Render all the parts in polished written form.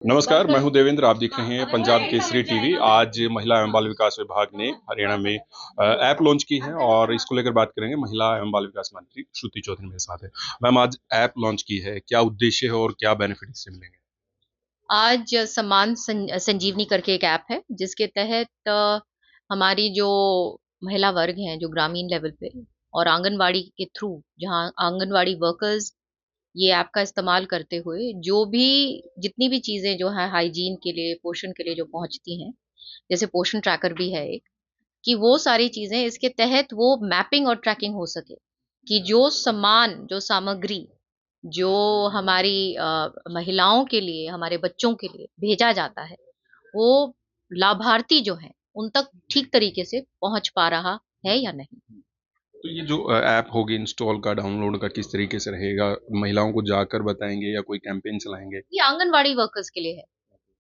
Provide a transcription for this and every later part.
नमस्कार, मैं हूं देवेंद्र। आप देख रहे हैं पंजाब केसरी टीवी। आज महिला एवं बाल विकास विभाग ने हरियाणा में ऐप लॉन्च की है और इसको लेकर बात करेंगे। महिला एवं बाल विकास मंत्री श्रुति चौधरी मेरे साथ है। मैम, आज ऐप लॉन्च की है, क्या उद्देश्य है और क्या बेनिफिट इससे मिलेंगे? आज संजीवनी करके एक ऐप है जिसके तहत हमारी जो महिला वर्ग हैं जो ग्रामीण लेवल पे और आंगनवाड़ी के थ्रू जहाँ आंगनवाड़ी वर्कर्स ये ऐप का इस्तेमाल करते हुए जो भी जितनी भी चीजें जो है हाइजीन के लिए पोषण के लिए जो पहुंचती हैं, जैसे पोषण ट्रैकर भी है एक, कि वो सारी चीजें इसके तहत वो मैपिंग और ट्रैकिंग हो सके कि जो सामान जो सामग्री जो हमारी महिलाओं के लिए हमारे बच्चों के लिए भेजा जाता है वो लाभार्थी जो हैं उन तक ठीक तरीके से पहुंच पा रहा है या नहीं। तो ये जो ऐप होगी इंस्टॉल का, डाउनलोड का किस तरीके से रहेगा? महिलाओं को जाकर बताएंगे या कोई कैंपेन चलाएंगे? ये आंगनवाड़ी वर्कर्स के लिए है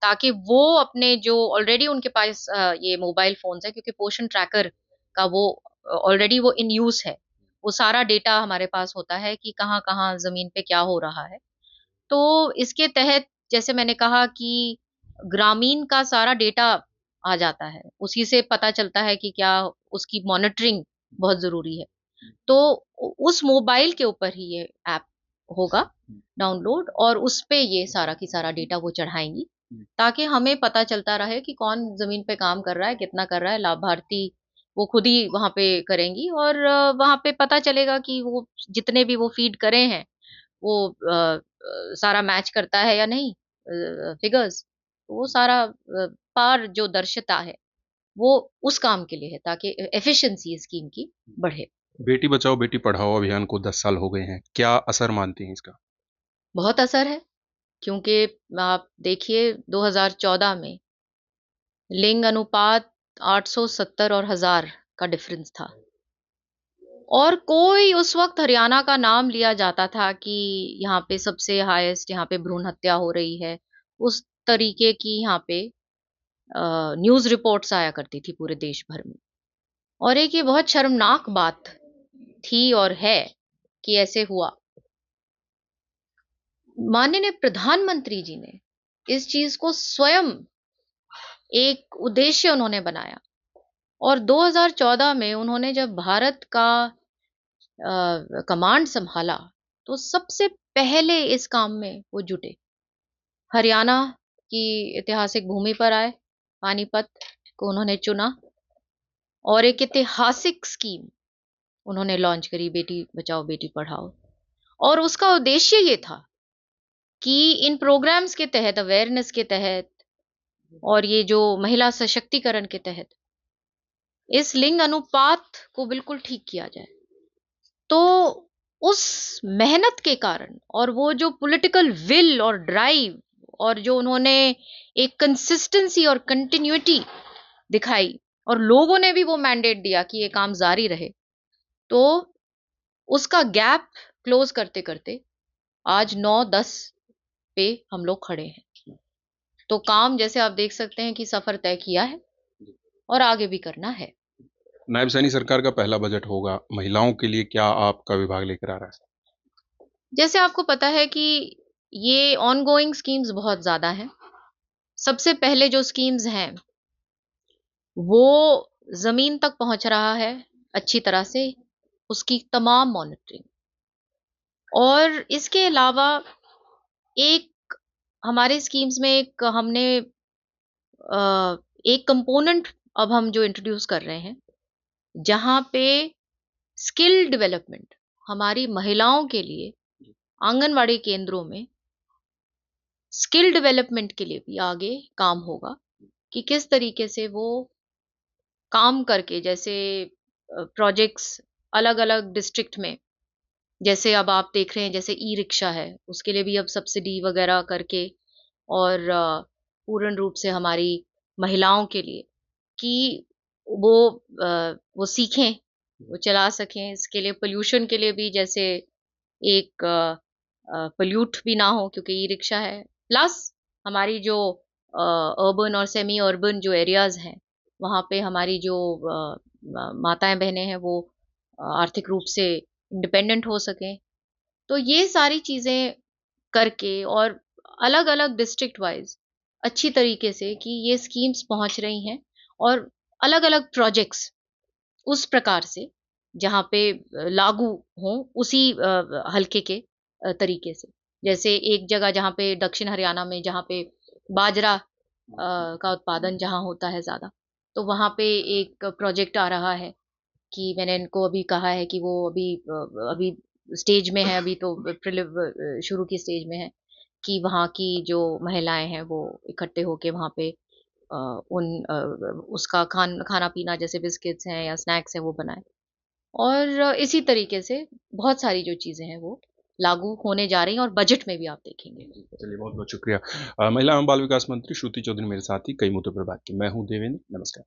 ताकि वो अपने जो ऑलरेडी उनके पास ये मोबाइल फोन्स है, क्योंकि पोषण ट्रैकर का वो ऑलरेडी वो इन यूज है। वो सारा डेटा हमारे पास होता है कि कहाँ कहाँ जमीन पे क्या हो रहा है। तो इसके तहत जैसे मैंने कहा कि ग्रामीण का सारा डेटा आ जाता है, उसी से पता चलता है कि क्या उसकी मॉनिटरिंग बहुत जरूरी है। तो उस मोबाइल के ऊपर ही ये ऐप होगा डाउनलोड और उस पे ये सारा की सारा डेटा वो चढ़ाएंगी ताकि हमें पता चलता रहे कि कौन जमीन पे काम कर रहा है, कितना कर रहा है। लाभार्थी वो खुद ही वहां पे करेंगी और वहां पे पता चलेगा कि वो जितने भी वो फीड करे हैं वो सारा मैच करता है या नहीं फिगर्स। वो सारा पार जो दर्शिता है वो उस काम के लिए है ताकि एफिशिएंसी स्कीम की बढ़े। बेटी बचाओ बेटी पढ़ाओ अभियान को 10 साल हो गए हैं, क्या असर मानती हैं इसका? बहुत असर है, क्योंकि आप देखिए 2014 में लिंग अनुपात 870 और 1000 का डिफरेंस था। और कोई उस वक्त हरियाणा का नाम लिया जाता था कि यहाँ पे सबसे हाईएस्ट यहाँ पे भ्रूण हत्या हो रही है, उस तरीके की यहाँ पे न्यूज रिपोर्ट्स आया करती थी पूरे देश भर में। और एक ये बहुत शर्मनाक बात थी और है कि ऐसे हुआ। माननीय प्रधानमंत्री जी ने इस चीज को स्वयं एक उद्देश्य उन्होंने बनाया और 2014 में उन्होंने जब भारत का कमांड संभाला तो सबसे पहले इस काम में वो जुटे। हरियाणा की ऐतिहासिक भूमि पर आए, पानीपत को उन्होंने चुना और एक ऐतिहासिक स्कीम उन्होंने लॉन्च करी, बेटी बचाओ बेटी पढ़ाओ। और उसका उद्देश्य ये था कि इन प्रोग्राम्स के तहत, अवेयरनेस के तहत और ये जो महिला सशक्तिकरण के तहत इस लिंग अनुपात को बिल्कुल ठीक किया जाए। तो उस मेहनत के कारण और वो जो पॉलिटिकल विल और ड्राइव और जो उन्होंने एक कंसिस्टेंसी और कंटिन्यूटी दिखाई और लोगों ने भी वो मैंडेट दिया कि ये काम जारी रहे, तो उसका गैप क्लोज करते करते आज 9-10 पे हम लोग खड़े हैं। तो काम जैसे आप देख सकते हैं कि सफर तय किया है और आगे भी करना है। नायब सैनी सरकार का पहला बजट होगा, महिलाओं के लिए क्या आपका विभाग लेकर आ रहा है? जैसे आपको पता है कि ये ऑनगोइंग स्कीम्स बहुत ज्यादा हैं। सबसे पहले जो स्कीम्स हैं वो जमीन तक पहुंच रहा है अच्छी तरह से, उसकी तमाम मॉनिटरिंग। और इसके अलावा एक हमारे स्कीम्स में एक हमने एक कंपोनेंट अब हम जो इंट्रोड्यूस कर रहे हैं जहां पे स्किल डेवलपमेंट हमारी महिलाओं के लिए आंगनवाड़ी केंद्रों में स्किल डेवलपमेंट के लिए भी आगे काम होगा कि किस तरीके से वो काम करके, जैसे प्रोजेक्ट्स अलग अलग डिस्ट्रिक्ट में, जैसे अब आप देख रहे हैं जैसे ई रिक्शा है उसके लिए भी अब सब्सिडी वगैरह करके और पूर्ण रूप से हमारी महिलाओं के लिए कि वो वो सीखें, वो चला सकें। इसके लिए पोल्यूशन के लिए भी जैसे एक पोल्यूट भी ना हो क्योंकि ई रिक्शा है। प्लस हमारी जो अर्बन और सेमी अर्बन जो एरियाज हैं वहाँ पे हमारी जो माताएं बहनें हैं वो आर्थिक रूप से इंडिपेंडेंट हो सकें। तो ये सारी चीजें करके और अलग अलग डिस्ट्रिक्ट वाइज अच्छी तरीके से कि ये स्कीम्स पहुँच रही हैं और अलग-अलग प्रोजेक्ट्स उस प्रकार से जहाँ पे लागू हों उसी हल्के के तरीके से। जैसे एक जगह जहाँ पे दक्षिण हरियाणा में जहाँ पे बाजरा का उत्पादन जहाँ होता है ज़्यादा, तो वहाँ पे एक प्रोजेक्ट आ रहा है कि मैंने इनको अभी कहा है कि वो अभी स्टेज में है, अभी तो शुरू की स्टेज में है कि वहाँ की जो महिलाएँ हैं वो इकट्ठे होके वहाँ पे अ, उसका खाना-पीना जैसे बिस्किट्स हैं या स्नैक्स हैं वो बनाएँ। और इसी तरीके से बहुत सारी जो चीज़ें हैं वो लागू होने जा रही हैं और बजट में भी आप देखेंगे। चलिए बहुत-बहुत शुक्रिया। महिला एवं बाल विकास मंत्री श्रुति चौधरी मेरे साथ थी, कई मुद्दों पर बात की। मैं हूँ देवेंद्र, नमस्कार।